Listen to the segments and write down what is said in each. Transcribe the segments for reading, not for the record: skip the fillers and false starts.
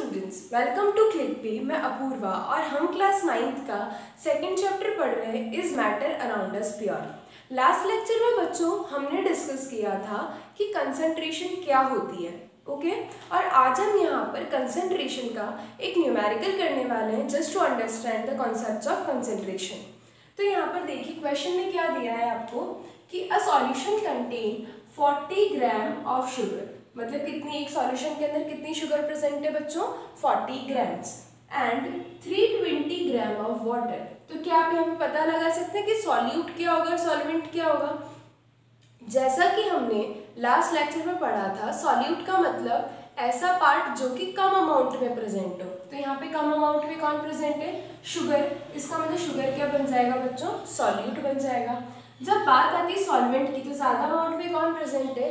Students, welcome to click B. मैं अपूर्वा और हम क्लास 9th का सेकंड चैप्टर पढ़ रहे हैं is matter around us pure. Last lecture में बच्चों हमने डिस्कस किया था कि कंसंट्रेशन क्या होती है, ओके। और आज हम यहाँ पर कंसंट्रेशन का एक न्यूमेरिकल करने वाले हैं just to understand the concepts of concentration. तो यहाँ पर देखिए क्वेश्चन में क्या दिया है आपको कि a solution contain 40 gram of sugar, मतलब कितनी, एक सॉल्यूशन के अंदर कितनी शुगर प्रेजेंट है बच्चों, 40 grams and 320 gram of water. तो क्या आप यहाँ पे पता लगा सकते हैं कि सॉल्यूट क्या होगा और सॉल्वेंट क्या होगा। जैसा कि हमने लास्ट लेक्चर में पढ़ा था, सॉल्यूट का मतलब ऐसा पार्ट जो कि कम अमाउंट में प्रेजेंट हो। तो यहाँ पे कम अमाउंट में कौन प्रेजेंट है, शुगर। इसका मतलब शुगर क्या बन जाएगा बच्चों, सॉल्यूट बन जाएगा। जब बात आती है सॉल्वेंट की, तो ज़्यादा अमाउंट में कौन प्रेजेंट है,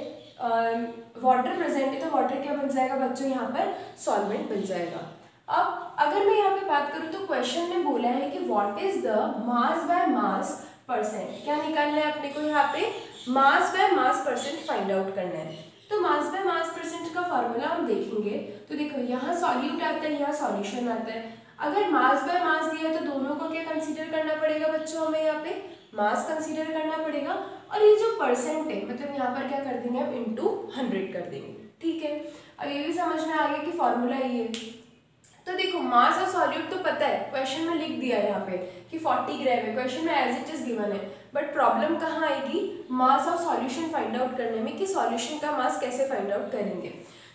वाटर प्रेजेंट है, तो वाटर क्या बन जाएगा बच्चों, यहाँ पर सॉल्वेंट बन जाएगा। अब अगर मैं यहाँ पे बात करूँ तो क्वेश्चन में बोला है कि what is the mass by mass percent. क्या निकालना है अपने को, यहाँ पे mass by mass percent find out करना है। तो मास बाय मास परसेंट का फॉर्मूला हम देखेंगे तो देखो यहाँ सॉल्यूट आता है, यहाँ सॉल्यूशन आता है। अगर मास बाय मास दिया है तो दोनों को क्या कंसीडर करना पड़ेगा बच्चों, हमें यहाँ पे मास कंसीडर करना पड़ेगा। और ये जो परसेंट है मतलब यहाँ पर क्या कर देंगे, हम इंटू 100 कर देंगे, ठीक है। अब ये भी समझ में आ गया कि फॉर्मूला ये है। तो देखो मास और सॉल्यूट तो पता है, क्वेश्चन में लिख दिया है यहाँ पे कि 40 ग्राम है, क्वेश्चन में एज इट इज गिवन है। बट प्रॉब्लम कहाँ आएगी, मास और सॉल्यूशन फाइंड आउट करने में कि सॉल्यूशन का मास कैसे फाइंड आउट करेंगे।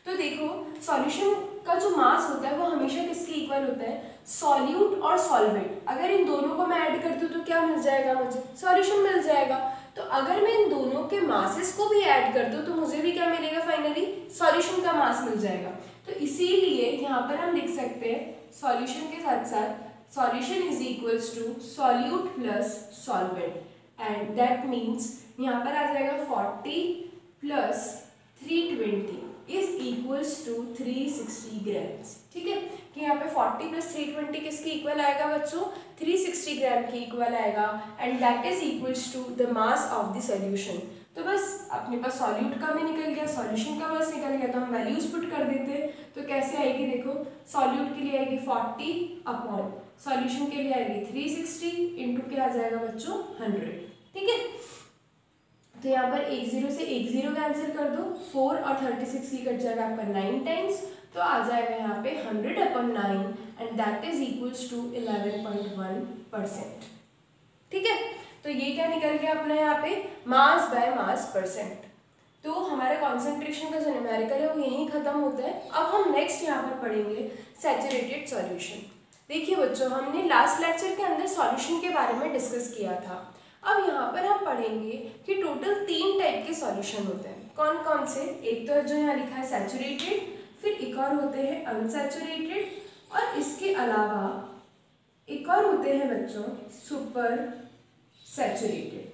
तो देखो सॉल्यूशन का जो मास होता है वो हमेशा किसके इक्वल होता है, सॉल्यूट और सॉल्वेंट। अगर इन दोनों को मैं ऐड कर दूँ तो क्या मिल जाएगा मुझे, सॉल्यूशन मिल जाएगा। तो अगर मैं इन दोनों के मासेस को भी ऐड कर दूँ तो मुझे भी क्या मिलेगा, फाइनली सॉल्यूशन का मास मिल जाएगा। तो इसीलिए यहाँ पर हम लिख सकते हैं सॉल्यूशन के साथ साथ solution is equals to solute plus solvent, and that means यहाँ पर आ जाएगा 40 plus 320 is equals to 360 grams, ठीक है। कि यहाँ पे 40 प्लस 320 किसके इक्वल आएगा बच्चों, 360 ग्राम के इक्वल आएगा, and that is equals to the mass of the solution. तो बस अपने पास सॉल्यूट का भी निकल गया, सॉल्यूशन का बस निकल गया, तो हम वैल्यूज पुट कर देते हैं। तो कैसे आएगी देखो, सॉल्यूट के लिए आएगी 40 अपॉन सॉल्यूशन के लिए आएगी 360 इंटू क्या आ जाएगा बच्चों 100, ठीक है। तो यहाँ पर 10 से 10 कैंसिल कर दो, 4 और 36 की कट जाएगा आपका 9 टाइम्स, तो आ जाएगा यहाँ पे 100 upon 9 and that is equals to 11.1%, ठीक है। तो ये क्या निकल गया अपना यहाँ पे, मास बाय मास परसेंट। तो हमारा कॉन्सेंट्रेशन का जो न्यूमेरिकल है वो यहीं खत्म होता है। अब हम नेक्स्ट यहाँ पर पढ़ेंगे सैचुरेटेड सॉल्यूशन। देखिए बच्चों हमने लास्ट लेक्चर के अंदर सॉल्यूशन के बारे में डिस्कस किया था। अब यहाँ पर हम पढ़ेंगे कि टोटल 3 टाइप के सॉल्यूशन होते हैं। कौन कौन से, एक तो जो यहाँ लिखा है सैचुरेटेड, फिर एक और होते हैं अनसैचुरेटेड, और इसके अलावा एक और होते हैं बच्चों सुपर सैचुरेटेड,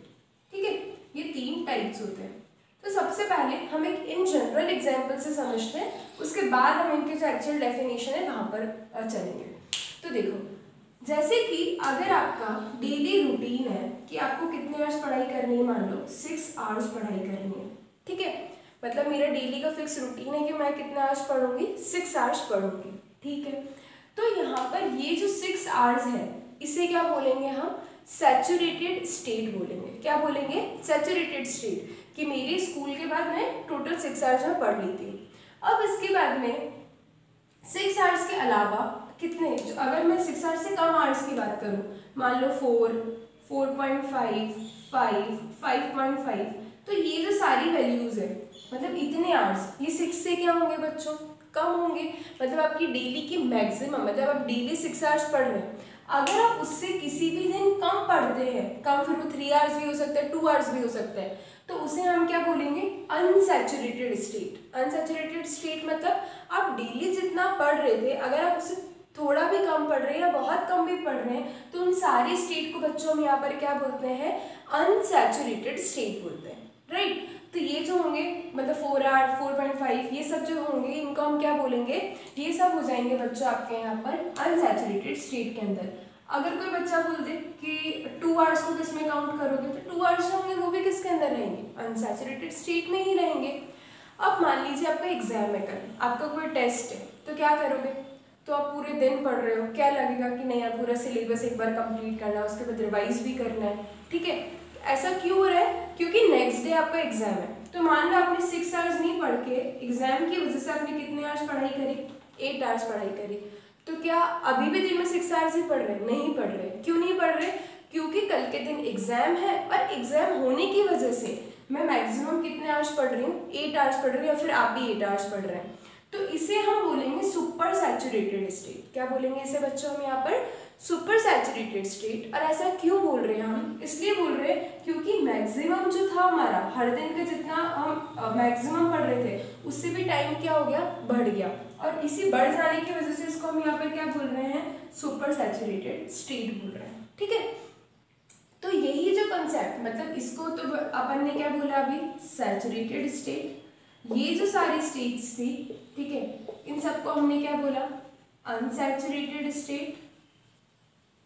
ठीक है। ये 3 टाइप्स होते हैं। तो सबसे पहले हम एक इन जनरल एग्जाम्पल से समझते हैं, उसके बाद हम इनके जो एक्चुअल डेफिनेशन है वहाँ पर चलेंगे। तो देखो जैसे कि अगर आपका डेली रूटीन है कि आपको कितने आवर्स पढ़ाई करनी है, मान लो 6 आवर्स पढ़ाई करनी है, ठीक है। मतलब मेरा डेली का फिक्स रूटीन है कि मैं कितने आवर्स पढ़ूंगी, 6 आवर्स पढ़ूंगी, ठीक है। तो यहाँ पर ये जो 6 आवर्स है इसे क्या बोलेंगे हम, सैचुरेटेड स्टेट बोलेंगे। क्या बोलेंगे, सैचुरेटेड स्टेट, कि मेरे स्कूल के बाद मैं टोटल 6 आवर्स में पढ़ लेती हूँ। अब इसके बाद में 6 आवर्स के अलावा कितने, अगर मैं 6 आवर्स से कम आवर्स की बात करूँ, मान लो 4, 4.5, 5, 5.5, तो ये जो सारी वैल्यूज़ है मतलब इतने आवर्स, ये 6 से क्या होंगे बच्चों, कम होंगे। मतलब आपकी डेली की मैक्सिमम, मतलब आप डेली 6 आवर्स पढ़ रहे हैं, अगर आप उससे किसी भी दिन कम पढ़ते हैं, कम फिर वो 3 आवर्स भी हो सकता है, 2 आवर्स भी हो सकता है, तो उसे हम क्या बोलेंगे, अनसैचुरेटेड स्टेट। अनसैचुरेटेड स्टेट मतलब आप डेली जितना पढ़ रहे थे, अगर आप उससे थोड़ा भी कम पढ़ रहे हैं या बहुत कम भी पढ़ रहे हैं, तो उन सारी स्टेट को बच्चों हम यहाँ पर क्या बोलते हैं, अनसैचुरेटेड स्टेट बोलते हैं, राइट। तो ये जो होंगे मतलब 4 आवर, 4.5, ये सब जो होंगे इनको हम क्या बोलेंगे, ये सब हो जाएंगे बच्चों आपके यहाँ पर अनसैचुरेटेड स्टेट के अंदर। अगर कोई बच्चा बोल दे कि 2 आवर्स को किस में काउंट करोगे, तो 2 आवर्स होंगे वो भी किसके अंदर रहेंगे, अनसैचुरेटेड स्टेट में ही रहेंगे। अब मान लीजिए आपका एग्जाम है, कल आपका कोई टेस्ट है, तो क्या करोगे, तो आप पूरे दिन पढ़ रहे हो, क्या लगेगा कि नहीं यार पूरा सिलेबस एक बार कंप्लीट करना है, उसके बाद रिवाइज भी करना है, ठीक है। ऐसा क्यों हो रहा है? क्योंकि नेक्स्ट डे आपका एग्जाम है। तो मान लो आपने 6 आवर्स नहीं पढ़ के एग्जाम की वजह से आपने कितने आवर्स पढ़ाई करी? 8 आवर्स पढ़ाई करी। तो क्या अभी भी दिन में 6 आवर्स ही पढ़ रहे? नहीं पढ़ रहे। क्यों नहीं पढ़ रहे? क्योंकि कल के दिन एग्जाम है और एग्जाम होने की वजह से मैं मैक्सिमम कितने आवर्स पढ़ रही हूँ? 8 आवर्स पढ़ रही हूँ, या फिर आप भी 8 आवर्स पढ़ रहे हैं। तो इसे हम बोलेंगे सुपर सैचुरेटेड स्टेट। क्या बोलेंगे इसे बच्चों? हम यहाँ पर सुपर सैचुरेटेड स्टेट। और ऐसा क्यों बोल रहे हैं हम? इसलिए बोल रहे हैं क्योंकि मैक्सिमम जो था हमारा, हर दिन का जितना हम मैक्सिमम पढ़ रहे थे, उससे भी टाइम क्या हो गया? बढ़ गया। और इसी बढ़ जाने की वजह से इसको हम यहाँ पर क्या बोल रहे हैं? सुपर सैचुरेटेड स्टेट बोल रहे हैं, ठीक है। तो यही जो कंसेप्ट, मतलब इसको तो अपन ने क्या बोला अभी? Saturated state. ये जो सारी स्टेट्स थी, ठीक है, इन सबको हमने क्या बोला? Unsaturated state.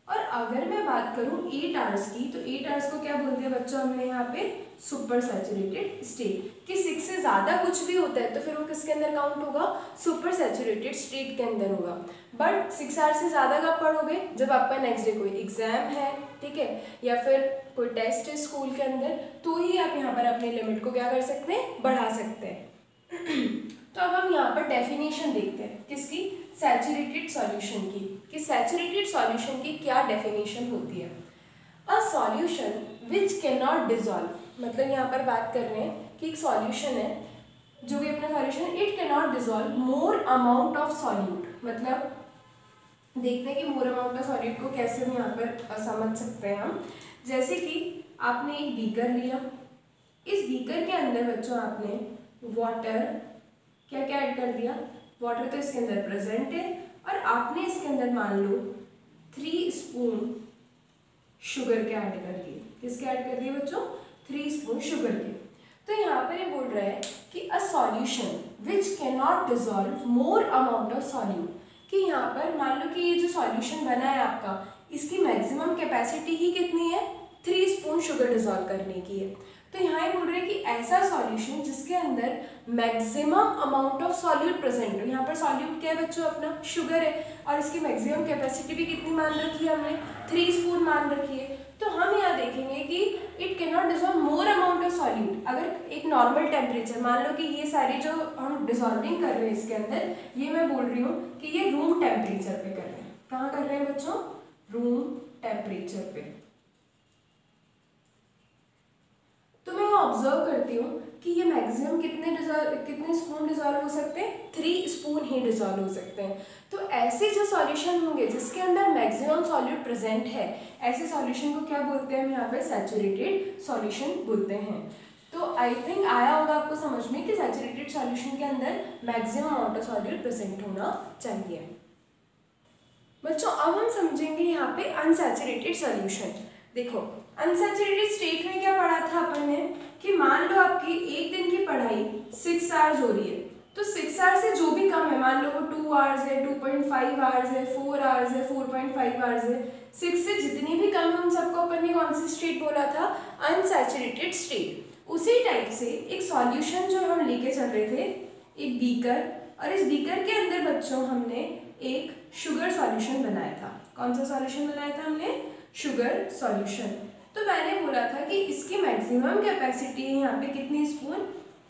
और अगर मैं बात करूं 8 आवर्स की, तो 8 आवर्स को क्या बोलते हैं बच्चों हमने यहाँ पे? Super saturated state. कि 6 से ज़्यादा कुछ भी होता है तो फिर वो किसके अंदर काउंट होगा? सुपर सैचुरेटेड स्टेट के अंदर होगा। बट 6 आवर्स से ज़्यादा कब पढ़ोगे? जब आपका नेक्स्ट डे कोई एग्जाम है, ठीक है, या फिर कोई टेस्ट है स्कूल के अंदर, तो ही आप यहाँ पर अपने लिमिट को क्या कर सकते हैं? बढ़ा सकते हैं। तो अब हम यहाँ पर डेफिनेशन देखते हैं किसकी? सैचुरेटेड सॉल्यूशन की। कि सैचुरेटेड सॉल्यूशन की क्या डेफिनेशन होती है? A solution which can not dissolve, मतलब यहाँ पर बात कर रहे हैं कि एक सॉल्यूशन है, जो भी अपना सॉल्यूशन है, it can not dissolve more amount of solute. मतलब देखते हैं कि मोर अमाउंट ऑफ सॉल्यूट को कैसे हम यहाँ पर समझ सकते हैं हम। जैसे कि आपने एक बीकर लिया, इस बीकर के अंदर बच्चों आपने वाटर क्या क्या ऐड कर दिया? वाटर तो इसके अंदर प्रेजेंट है, और आपने इसके अंदर मान लो 3 स्पून शुगर के ऐड कर दिए। किसके ऐड कर दिए बच्चों? 3 स्पून शुगर के। तो यहाँ पर ये बोल रहा है कि a solution which can not dissolve more amount of solute. कि यहाँ पर मान लो कि ये जो सॉल्यूशन बना है आपका, इसकी मैक्सिमम कैपेसिटी ही कितनी है? 3 स्पून शुगर डिजॉल्व करने की है। तो यहाँ ये बोल रहे हैं कि ऐसा सॉल्यूशन जिसके अंदर maximum amount of solute present हो। यहाँ पर सॉल्यूट क्या है बच्चों? अपना शुगर है, और इसकी मैक्सिमम कैपेसिटी भी कितनी मान रखी है हमने? 3 स्पून मान रखी है। तो हम यहाँ देखेंगे कि it can not dissolve more amount of solute. अगर एक नॉर्मल टेम्परेचर, मान लो कि ये सारी जो हम डिजॉल्विंग कर रहे हैं इसके अंदर, ये मैं बोल रही हूँ कि ये रूम टेम्परेचर पे कर रहे हैं। कहाँ कर रहे हैं बच्चों? रूम टेम्परेचर पे। तो मैं ऑब्जर्व करती हूँ कि ये मैक्सिमम कितने स्पून डिजॉल्व हो सकते हैं? 3 स्पून ही डिजॉल्व हो सकते हैं। तो ऐसे जो सॉल्यूशन होंगे जिसके अंदर मैक्सिमम सॉल्यूट प्रेजेंट है, ऐसे सॉल्यूशन को क्या बोलते हैं? हम यहाँ पे सैचुरेटेड सॉल्यूशन बोलते हैं। तो आई थिंक आया होगा आपको समझ में कि सैचुरेटेड सॉल्यूशन के अंदर maximum amount of solute present होना चाहिए। बच्चों अब हम समझेंगे यहाँ पे अनसैचुरेटेड सॉल्यूशन। देखो अनसैचुरेटेड स्टेट में क्या पढ़ा था अपन ने कि मान लो आपकी एक दिन की पढ़ाई 6 आवर्स हो रही है, तो 6 आवर्स से जो भी कम है, मान लो वो 2 आवर्स है, 2.5 आवर्स है, 4 आवर्स है, 4.5 आवर्स है, 6 से जितनी भी कम है उन सबको अपन ने कौन सी स्टेट बोला था? Unsaturated state. उसी टाइप से एक सॉल्यूशन जो हम लेके चल रहे थे, एक बीकर, और इस बीकर के अंदर बच्चों हमने एक शुगर सॉल्यूशन बनाया था। कौन सा सॉल्यूशन बनाया था हमने? Sugar solution. तो मैंने बोला था कि इसकी मैक्सिमम कैपेसिटी है यहाँ पे कितनी स्पून?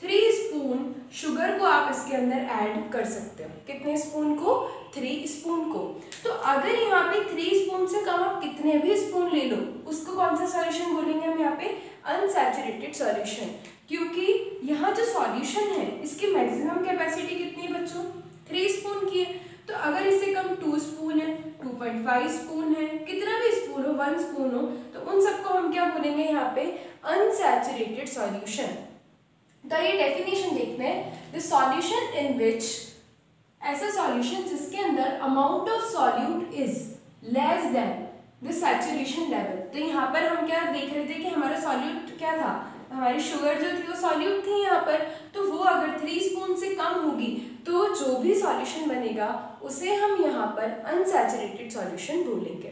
3 स्पून शुगर को आप इसके अंदर ऐड कर सकते हो। कितने स्पून को? 3 स्पून को। तो अगर यहाँ पे 3 स्पून से कम आप कितने भी स्पून ले लो, उसको कौन सा सॉल्यूशन बोलेंगे हम यहाँ पे? Unsaturated solution. क्योंकि यहाँ जो सॉल्यूशन है इसकी मैक्सिमम कैपेसिटी कितनी है बच्चों? 3 स्पून की है। तो अगर इससे कम 2 स्पून है, 2.5 स्पून है, कितना भी स्पून हो, 1 स्पून हो, तो उन सबको हम क्या बोलेंगे यहाँ पे? Unsaturated solution. तो ये डेफिनेशन देखते हैं। द सॉल्यूशन इन विच, ऐसा सॉल्यूशन जिसके अंदर amount of solute is less than the saturation level. तो यहाँ पर हम क्या देख रहे थे कि हमारा सॉल्यूट क्या था? हमारी शुगर जो थी वो सॉल्यूट थी यहाँ पर, तो वो अगर 3 स्पून से कम होगी तो जो भी सॉल्यूशन बनेगा उसे हम यहाँ पर अनसैचुरेटेड सॉल्यूशन बोलेंगे।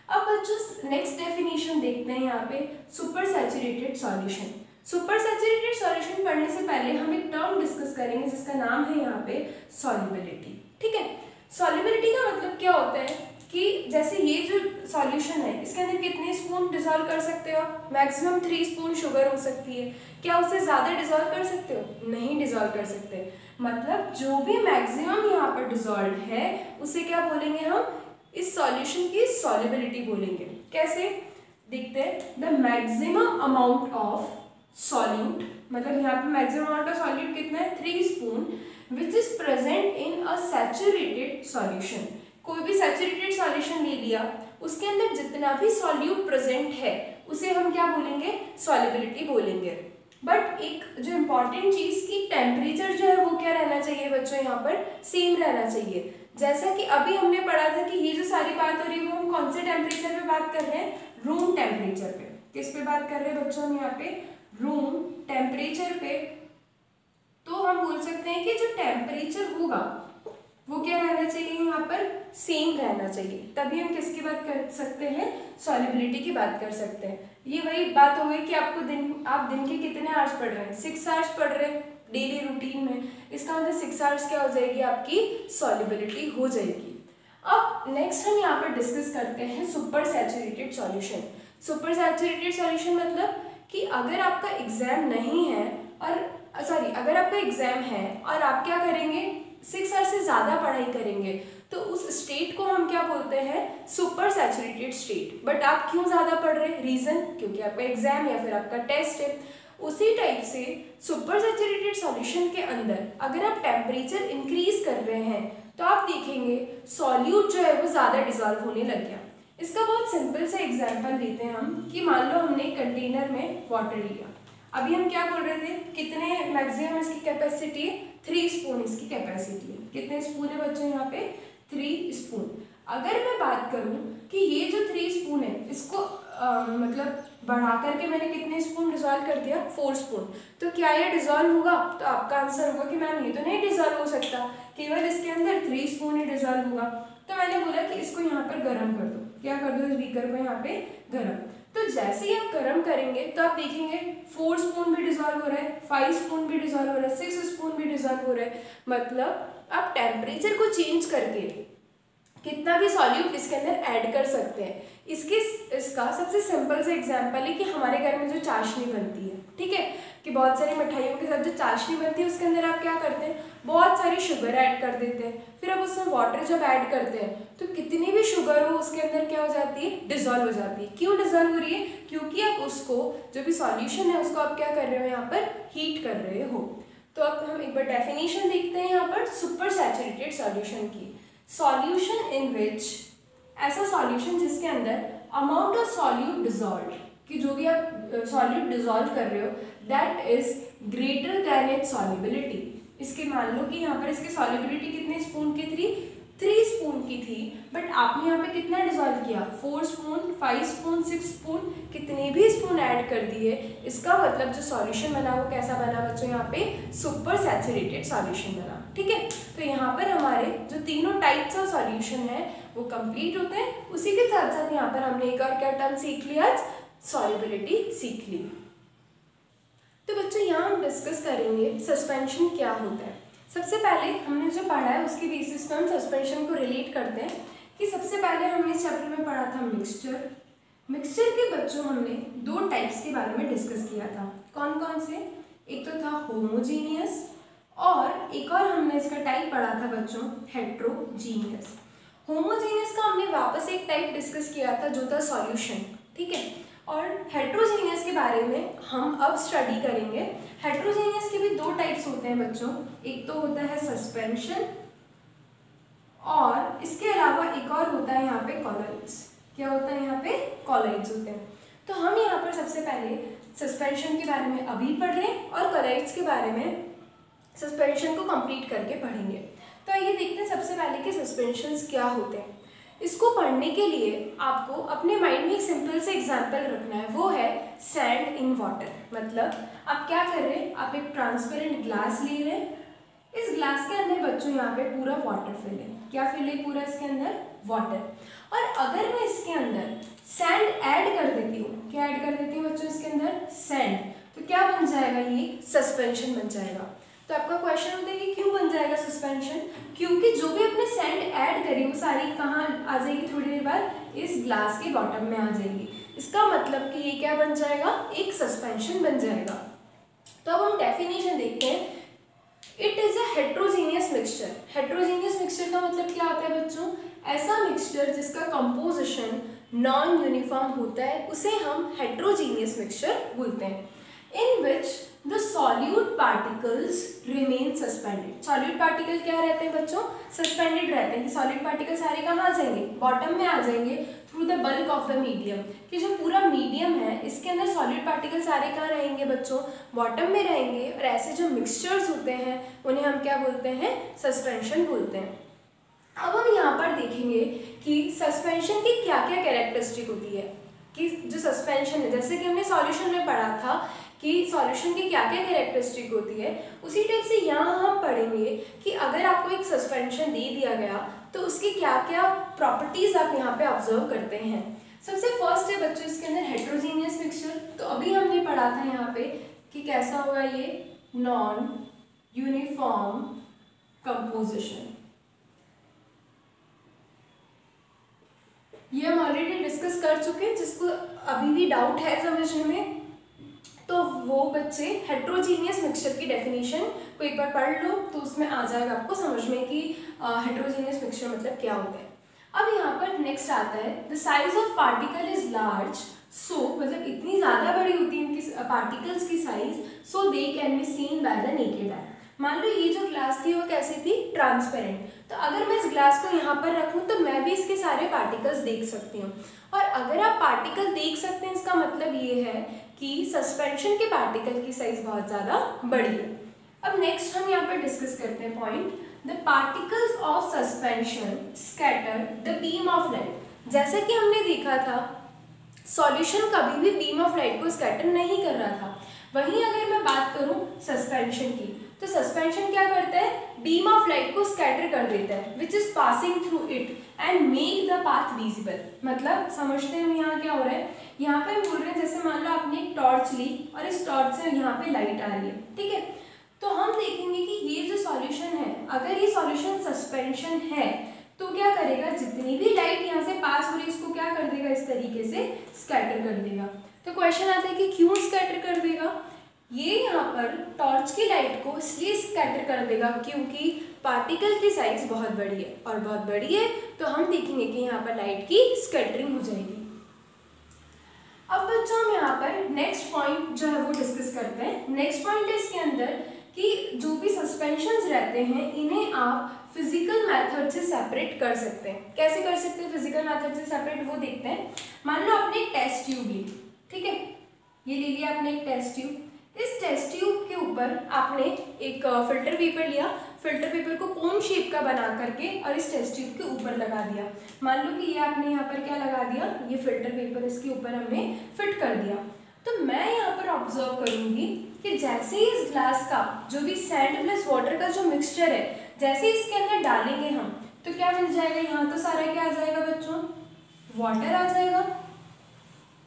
अब बच्चों नेक्स्ट डेफिनेशन देखते हैं यहाँ पे, super saturated solution. Super saturated solution पढ़ने से पहले हम एक टर्म डिस्कस करेंगे जिसका नाम है यहाँ पे सॉल्युबिलिटी। ठीक है, सॉल्युबिलिटी का क्या होता है कि जैसे ये जो सॉल्यूशन है इसके अंदर कितने स्पून डिसॉल्व कर सकते हो? मैक्सिमम 3 स्पून शुगर हो सकती है। क्या उससे ज़्यादा डिसॉल्व कर सकते हो? नहीं डिसॉल्व कर सकते। मतलब जो भी मैक्सिमम यहाँ पर डिसॉल्व है उसे क्या बोलेंगे हम? इस सॉल्यूशन की सॉल्युबिलिटी बोलेंगे। कैसे देखते हैं? The maximum amount of solute, मतलब यहाँ पे मैक्सिमम अमाउंट ऑफ सॉल्यूट कितना है? 3 spoon, which is present in a saturated solution. कोई भी सैचुरेटेड सॉल्यूशन ले लिया, उसके अंदर जितना भी सॉल्यूट प्रेजेंट है उसे हम क्या बोलेंगे? सॉल्युबिलिटी बोलेंगे। बट एक जो इम्पॉर्टेंट चीज की टेम्परेचर जो है वो क्या रहना चाहिए बच्चों? यहाँ पर सेम रहना चाहिए। जैसा कि अभी हमने पढ़ा था कि ये जो सारी बात हो रही है वो हम कौन से टेम्परेचर पे बात कर रहे हैं? रूम टेम्परेचर पे। किस पे बात कर रहे हैं बच्चों हम यहाँ पे? रूम टेम्परेचर पे। तो हम बोल सकते हैं कि जो टेम्परेचर होगा वो क्या रहना चाहिए? यहाँ पर सेम रहना चाहिए। तभी हम किसकी बात कर सकते हैं? सॉल्युबिलिटी की बात कर सकते हैं। ये वही बात हो गई कि आप दिन के कितने आवर्स पढ़ रहे हैं? 6 आवर्स पढ़ रहे हैं डेली रूटीन में। इसका मतलब 6 आवर्स क्या हो जाएगी? आपकी सॉल्युबिलिटी हो जाएगी। अब नेक्स्ट हम यहाँ पर डिस्कस करते हैं super saturated solution. Super saturated solution मतलब कि अगर आपका एग्जाम नहीं है और अगर आपका एग्जाम है और आप क्या करेंगे? 6 आवर्स से ज़्यादा पढ़ाई करेंगे तो उस स्टेट को हम क्या बोलते हैं? Super saturated state. बट आप क्यों ज़्यादा पढ़ रहे हैं? रीज़न क्योंकि आपका एग्जाम या फिर आपका टेस्ट है। उसी टाइप से सुपर सैचुरेटेड सॉल्यूशन के अंदर अगर आप टेम्परेचर इंक्रीज कर रहे हैं तो आप देखेंगे सॉल्यूट जो है वो ज़्यादा डिजॉल्व होने लग गया। इसका बहुत सिंपल सा एग्जाम्पल देते हैं हम कि मान लो हमने कंटेनर में वाटर लिया। अभी हम क्या बोल रहे थे? कितने मैक्सिमम इसकी कैपेसिटी है? 3 स्पून इसकी कैपेसिटी है। कितने स्पून है बच्चों यहाँ पे? 3 स्पून। अगर मैं बात करूँ कि ये जो 3 स्पून है इसको मतलब बढ़ा करके मैंने कितने स्पून डिजॉल्व कर दिया? 4 स्पून। तो क्या ये डिजॉल्व होगा? तो आपका आंसर होगा कि मैम ये तो नहीं डिजॉल्व हो सकता, केवल इसके अंदर 3 स्पून ही डिजॉल्व होगा। तो मैंने बोला कि इसको यहाँ पर गर्म कर दो। क्या कर दो? इस बीकर को यहाँ पे गर्म। तो जैसे ही आप गर्म करेंगे तो आप देखेंगे 4 स्पून भी डिजॉल्व हो रहा है, 5 स्पून भी डिजॉल्व हो रहा है, 6 स्पून भी डिजॉल्व हो रहा है। मतलब आप टेम्परेचर को चेंज करके कितना भी सॉल्यूट इसके अंदर ऐड कर सकते हैं। इसका सबसे सिंपल सा एग्जांपल है कि हमारे घर में जो चाशनी बनती है, ठीक है, कि बहुत सारी मिठाइयों के साथ जो चाशनी बनती है उसके अंदर आप क्या करते हैं? बहुत सारी शुगर ऐड कर देते हैं। फिर अब उसमें वाटर जब ऐड करते हैं तो कितनी भी शुगर हो उसके अंदर क्या हो जाती है? डिजॉल्व हो जाती है। क्यों डिजॉल्व हो रही है? क्योंकि आप उसको जो भी सॉल्यूशन है उसको आप क्या कर रहे हो? यहाँ पर हीट कर रहे हो। तो अब हम एक बार डेफिनेशन देखते हैं यहाँ पर सुपर सैचुरेटेड सॉल्यूशन की। सॉल्यूशन इन विच, ऐसा सॉल्यूशन जिसके अंदर अमाउंट ऑफ सॉल्यूट डिजॉल्व, कि जो भी आप सॉल्यूट डिजॉल्व कर रहे हो that is greater than it's solubility. इसके मान लो कि यहाँ पर इसकी सॉल्युबिलिटी कितने स्पून की थी? 3 स्पून की थी। बट आपने यहाँ पे कितना डिजॉल्व किया? 4 स्पून, 5 स्पून, 6 स्पून, कितने भी स्पून ऐड कर दिए। इसका मतलब जो सॉल्यूशन बना वो कैसा बना बच्चों? यहाँ पे सुपर सैचुरेटेड सॉल्यूशन बना। ठीक है, तो यहाँ पर हमारे जो तीनों टाइप्स ऑफ सॉल्यूशन है वो कंप्लीट होते हैं। उसी के साथ साथ यहाँ पर हमने एक और क्या टर्म सीख लिया? आज सॉल्युबिलिटी सीख ली। तो बच्चों यहाँ हम डिस्कस करेंगे सस्पेंशन क्या होता है। सबसे पहले हमने जो पढ़ा है उसके बेसिस पर हम सस्पेंशन को रिलेट करते हैं कि सबसे पहले हमने इस चैप्टर में पढ़ा था मिक्सचर। मिक्सचर के बच्चों हमने 2 टाइप्स के बारे में डिस्कस किया था। कौन कौन से? एक तो था होमोजीनियस और एक और हमने इसका टाइप पढ़ा था बच्चों हेट्रोजीनियस। होमोजीनियस का हमने वापस एक टाइप डिस्कस किया था जो था सॉल्यूशन। ठीक है, और हेट्रोजीनियस के बारे में हम अब स्टडी करेंगे। हेट्रोजीनियस के भी 2 टाइप्स होते हैं बच्चों, एक तो होता है सस्पेंशन और इसके अलावा एक और होता है यहाँ पे कॉलॉइड्स। क्या होता है? यहाँ पे कॉलॉइड्स होते हैं। तो हम यहाँ पर सबसे पहले सस्पेंशन के बारे में अभी पढ़ रहे हैं और कॉलॉइड्स के बारे में सस्पेंशन को कंप्लीट करके पढ़ेंगे। तो आइए देखते हैं सबसे पहले कि सस्पेंशंस क्या होते हैं। इसको पढ़ने के लिए आपको अपने माइंड में एक सिंपल से एग्जाम्पल रखना है, वो है सैंड इन वाटर। मतलब आप क्या कर रहे हैं? आप एक ट्रांसपेरेंट ग्लास ले रहे हैं। इस ग्लास के अंदर बच्चों यहाँ पे पूरा वाटर फिल है। क्या फिल है पूरा इसके अंदर? वाटर। और अगर मैं इसके अंदर सैंड ऐड कर देती हूँ, क्या ऐड कर देती हूँ बच्चों इसके अंदर? सैंड। तो क्या बन जाएगा? ये सस्पेंशन बन जाएगा। तो आपका क्वेश्चन होता है कि क्यों बन जाएगा सस्पेंशन? क्योंकि जो भी अपने सैंड ऐड करी वो सारी कहाँ आ जाएगी थोड़ी देर बाद, इस ग्लास के बॉटम में आ जाएगी। इसका मतलब कि ये क्या बन जाएगा, एक सस्पेंशन बन जाएगा। तो अब हम डेफिनेशन देखते हैं। It is a heterogeneous mixture. Heterogeneous mixture का मतलब क्या होता है बच्चों, ऐसा मिक्सचर जिसका कंपोजिशन नॉन यूनिफॉर्म होता है उसे हम हेट्रोजीनियस मिक्सचर बोलते हैं। In which the solute particles remain suspended. Solute particle क्या रहते हैं बच्चों, सस्पेंडेड रहते हैं। कि सॉलिड पार्टिकल सारे कहाँ आ जाएंगे, बॉटम में आ जाएंगे through the bulk of the medium. कि जो पूरा मीडियम है इसके अंदर सॉलिड पार्टिकल सारे कहाँ रहेंगे बच्चों, बॉटम में रहेंगे। और ऐसे जो मिक्सचर्स होते हैं उन्हें हम क्या बोलते हैं, सस्पेंशन बोलते हैं। अब हम यहाँ पर देखेंगे कि सस्पेंशन की क्या क्या कैरेक्टरिस्टिक होती है। कि जो सस्पेंशन है, जैसे कि हमने सॉल्यूशन में पढ़ा था कि सॉल्यूशन की क्या क्या कैरेक्टरिस्टिक होती है, उसी टाइप से यहाँ हम पढ़ेंगे कि अगर आपको एक सस्पेंशन दे दिया गया तो उसकी क्या क्या प्रॉपर्टीज आप यहाँ पे ऑब्जर्व करते हैं। सबसे फर्स्ट है बच्चों इसके अंदर हेट्रोजीनियस मिक्सचर। तो अभी हमने पढ़ा था यहाँ पे कि कैसा होगा ये, नॉन यूनिफॉर्म कंपोजिशन। ये हम ऑलरेडी डिस्कस कर चुके हैं। जिसको अभी भी डाउट है समझने में तो वो बच्चे हेट्रोजीनियस मिक्सचर की डेफिनेशन को एक बार पढ़ लो, तो उसमें आ जाएगा आपको समझ में कि हेट्रोजीनियस मिक्सचर मतलब क्या होता है। अब यहाँ पर नेक्स्ट आता है, the size of particle is large, so मतलब इतनी ज़्यादा बड़ी होती है इनकी पार्टिकल्स की size, so they can be seen by the naked eye. मान लो ये जो ग्लास थी वो कैसी थी, ट्रांसपेरेंट। तो अगर मैं इस ग्लास को यहाँ पर रखूँ तो मैं भी इसके सारे पार्टिकल्स देख सकती हूँ। और अगर आप पार्टिकल देख सकते हैं इसका मतलब ये है कि सस्पेंशन के पार्टिकल की साइज बहुत ज़्यादा बड़ी है। अब नेक्स्ट हम यहाँ पर डिस्कस करते हैं point, the particles of suspension scatter the beam of light. जैसा कि हमने देखा था सॉल्यूशन कभी भी बीम ऑफ लाइट को स्कैटर नहीं कर रहा था। वहीं अगर मैं बात करूं सस्पेंशन की, तो सस्पेंशन क्या करता है, बीम ऑफ लाइट को स्कैटर कर देता है which is passing through it and make the path visible. मतलब समझते हैं यहाँ क्या हो रहा है, यहाँ पे हम बोल रहे हैं जैसे मान लो आपने एक टॉर्च ली और इस टॉर्च से यहाँ पे लाइट आ रही है, ठीक है। तो हम देखेंगे कि ये जो सॉल्यूशन है, अगर ये सॉल्यूशन सस्पेंशन है तो क्या करेगा, जितनी भी लाइट यहाँ से पास हो रही है इसको क्या कर देगा, इस तरीके से स्कैटर कर देगा। तो क्वेश्चन आता है कि क्यों स्कैटर कर देगा। ये यहाँ पर टॉर्च की लाइट को इसलिए स्कैटर कर देगा क्योंकि पार्टिकल की साइज बहुत बड़ी है, और बहुत बड़ी है तो हम देखेंगे कि यहाँ पर लाइट की स्कैटरिंग हो जाएगी। अब बच्चों हम यहाँ पर नेक्स्ट पॉइंट जो है वो डिस्कस करते हैं। नेक्स्ट पॉइंट है इसके अंदर कि जो भी सस्पेंशंस रहते हैं इन्हें आप फिजिकल मेथड से सेपरेट कर सकते हैं। कैसे कर सकते हैं फिजिकल मेथड से सेपरेट, वो देखते हैं। मान लो आपने एक टेस्ट ट्यूब ली, ठीक है, ये ले लिया आपने एक टेस्ट ट्यूब। इस टेस्ट ट्यूब के ऊपर आपने एक फिल्टर पेपर लिया, फिल्टर पेपर को कोन शेप का बना करके और इस टेस्ट ट्यूब के ऊपर लगा दिया। मान लो कि ये आपने यहाँ पर क्या लगा दिया, ये फिल्टर पेपर इसके ऊपर हमने फिट कर दिया। तो मैं यहाँ पर ऑब्जर्व करूंगी कि जैसे ही इस ग्लास का जो भी सैंड प्लस वाटर का जो मिक्सचर है, जैसे इसके अंदर डालेंगे हम तो क्या मिल जाएगा, यहाँ तो सारा क्या आ जाएगा बच्चों, वाटर आ जाएगा।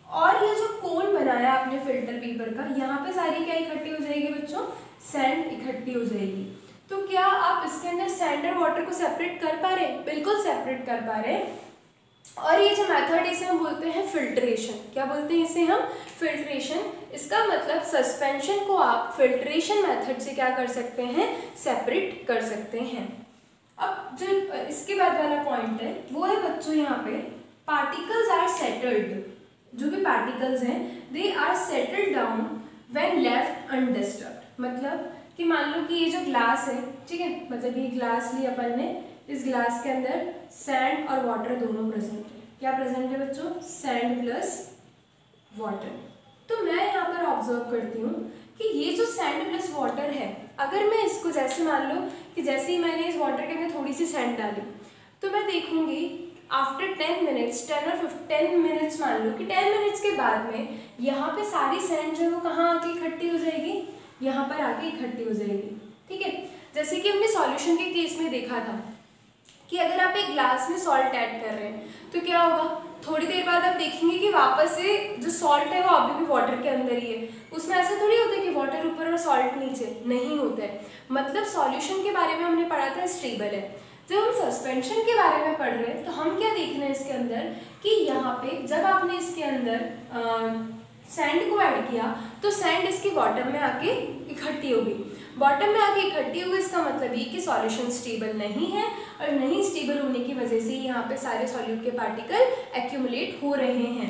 और ये जो कोन बनाया आपने फिल्टर पेपर का, यहाँ पे सारी क्या इकट्ठी हो जाएगी बच्चों, सैंड इकट्ठी हो जाएगी। तो क्या आप इसके अंदर सैंड और वाटर को सेपरेट कर पा रहे हैं, बिल्कुल सेपरेट कर पा रहे हैं। और ये जो मेथड है इसे हम बोलते हैं फिल्ट्रेशन। क्या बोलते हैं इसे हम, फिल्ट्रेशन। इसका मतलब सस्पेंशन को आप फिल्ट्रेशन मेथड से क्या कर सकते हैं, सेपरेट कर सकते हैं। अब जो इसके बाद वाला पॉइंट है वो है बच्चों यहाँ पे, पार्टिकल्स आर सेटल्ड। जो भी पार्टिकल्स हैं they are settled down when left undisturbed. मतलब कि मान लो कि ये जो ग्लास है, ठीक है, मतलब ये ग्लास ली अपन ने, इस ग्लास के अंदर सैंड और वाटर दोनों प्रेजेंट है। क्या प्रेजेंट है बच्चों, सैंड प्लस वाटर। तो मैं यहाँ पर ऑब्जर्व करती हूँ कि ये जो सैंड प्लस वाटर है, अगर मैं इसको जैसे मान लो कि जैसे ही मैंने इस वाटर के अंदर थोड़ी सी सैंड डाली तो मैं देखूंगी आफ्टर 10 मिनट्स 10 और 10 मिनट्स मान लो कि 10 मिनट्स के बाद में यहाँ पे सारी सैंड जो है वो कहाँ आके इकट्ठी हो जाएगी, यहाँ पर आके इकट्ठी हो जाएगी, ठीक है। जैसे कि हमने सॉल्यूशन के केस में देखा था कि अगर आप एक ग्लास में सॉल्ट ऐड कर रहे हैं तो क्या होगा, थोड़ी देर बाद आप देखेंगे कि वापस से जो सॉल्ट है वो अभी भी वाटर के अंदर ही है। उसमें ऐसा थोड़ी होता है कि वाटर ऊपर और सॉल्ट नीचे, नहीं होता है। मतलब सॉल्यूशन के बारे में हमने पढ़ा था स्टेबल है। जब हम सस्पेंशन के बारे में पढ़ रहे हैं तो हम क्या देख रहे हैं इसके अंदर कि यहाँ पे जब आपने इसके अंदर सैंड को ऐड किया तो सैंड इसके बॉटम में आके इकट्ठी होगी। बॉटम में आके इकट्ठी हुई इसका मतलब ये कि सॉल्यूशन स्टेबल नहीं है, और नहीं स्टेबल होने की वजह से यहाँ पे सारे सॉल्यूट के पार्टिकल एक्यूमुलेट हो रहे हैं।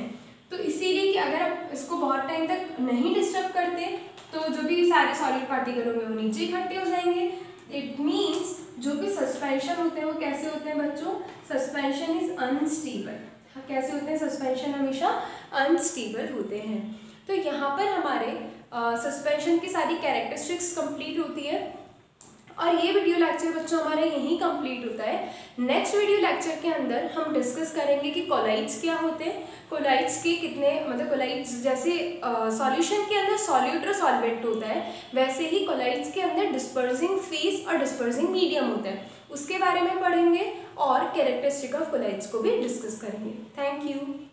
तो इसीलिए कि अगर आप इसको बहुत टाइम तक नहीं डिस्टर्ब करते तो जो भी सारे सॉलिड पार्टिकल होंगे वो नीचे इकट्ठे हो जाएंगे। इट मीन्स जो भी सस्पेंशन होते हैं वो कैसे होते हैं बच्चों? Suspension is unstable. कैसे होते हैं? सस्पेंशन हमेशा अनस्टेबल होते हैं। तो यहाँ पर हमारे सस्पेंशन की सारी कैरेक्टरिस्टिक्स कंप्लीट होती है और ये वीडियो लेक्चर बच्चों हमारा यहीं कंप्लीट होता है। नेक्स्ट वीडियो लेक्चर के अंदर हम डिस्कस करेंगे कि कोलाइड्स क्या होते हैं, कोलाइड्स के कितने मतलब कोलाइड्स जैसे सॉल्यूशन के अंदर सॉल्यूट और सॉल्वेंट होता है वैसे ही कोलाइड्स के अंदर डिस्पर्सिंग फेज और डिस्पर्सिंग मीडियम होता है, उसके बारे में पढ़ेंगे और कैरेक्टरिस्टिक ऑफ कोलाइड्स को भी डिस्कस करेंगे। Thank you.